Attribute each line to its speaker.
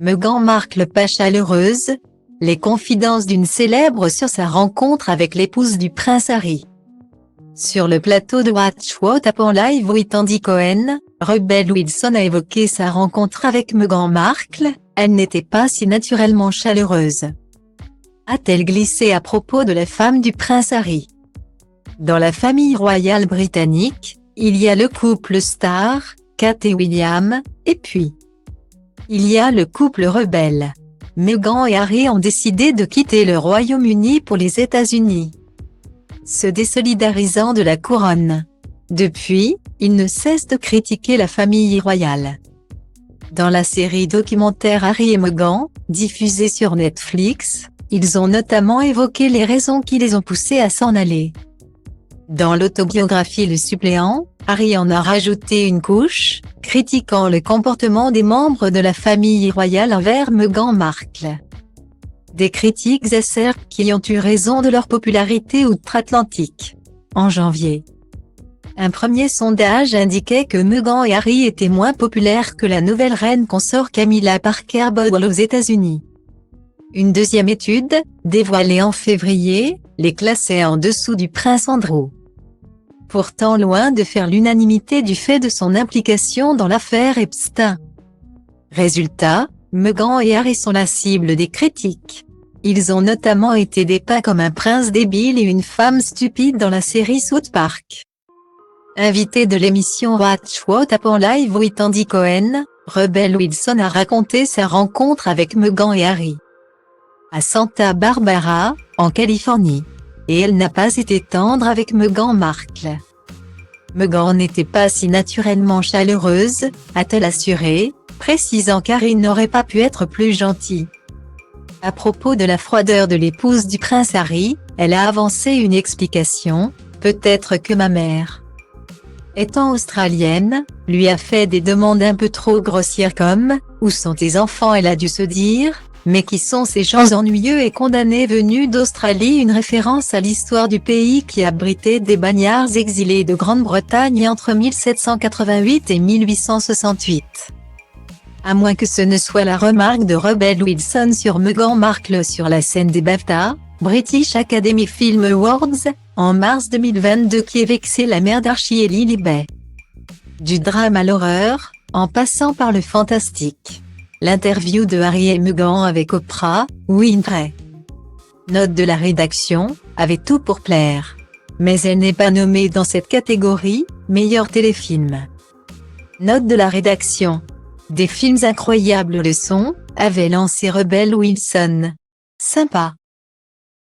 Speaker 1: Meghan Markle pas chaleureuse, les confidences d'une célèbre sur sa rencontre avec l'épouse du prince Harry. Sur le plateau de Watch What Happens Live with Andy Cohen, Rebel Wilson a évoqué sa rencontre avec Meghan Markle, elle n'était pas si naturellement chaleureuse. A-t-elle glissé à propos de la femme du prince Harry? Dans la famille royale britannique, il y a le couple star, Kate et William, et puis il y a le couple rebelle. Meghan et Harry ont décidé de quitter le Royaume-Uni pour les États-Unis, se désolidarisant de la couronne. Depuis, ils ne cessent de critiquer la famille royale. Dans la série documentaire Harry et Meghan, diffusée sur Netflix, ils ont notamment évoqué les raisons qui les ont poussés à s'en aller. Dans l'autobiographie Le Suppléant, Harry en a rajouté une couche, critiquant le comportement des membres de la famille royale envers Meghan Markle. Des critiques acerbes qui ont eu raison de leur popularité outre-Atlantique. En janvier, un premier sondage indiquait que Meghan et Harry étaient moins populaires que la nouvelle reine consort Camilla Parker Bowles aux États-Unis. Une deuxième étude, dévoilée en février, les classait en dessous du prince Andrew. Pourtant loin de faire l'unanimité du fait de son implication dans l'affaire Epstein. Résultat, Meghan et Harry sont la cible des critiques. Ils ont notamment été dépeints comme un prince débile et une femme stupide dans la série South Park. Invité de l'émission Watch What Happens Live with Andy Cohen, Rebel Wilson a raconté sa rencontre avec Meghan et Harry à Santa Barbara, en Californie. Et elle n'a pas été tendre avec Meghan Markle. Meghan n'était pas si naturellement chaleureuse, a-t-elle assuré, précisant qu'Harry n'aurait pas pu être plus gentil. À propos de la froideur de l'épouse du prince Harry, elle a avancé une explication, peut-être que ma mère, étant australienne, lui a fait des demandes un peu trop grossières comme « Où sont tes enfants ?» Elle a dû se dire « Mais qui sont ces gens ennuyeux et condamnés venus d'Australie ?» Une référence à l'histoire du pays qui abritait des bagnards exilés de Grande-Bretagne entre 1788 et 1868. À moins que ce ne soit la remarque de Rebel Wilson sur Meghan Markle sur la scène des BAFTA, British Academy Film Awards, en mars 2022 qui a vexé la mère d'Archie et Lily Bay. Du drame à l'horreur, en passant par le fantastique. L'interview de Harry et Meghan avec Oprah Winfrey. Note de la rédaction, avait tout pour plaire. Mais elle n'est pas nommée dans cette catégorie, meilleur téléfilm. Note de la rédaction. Des films incroyables le sont, avait lancé Rebel Wilson. Sympa.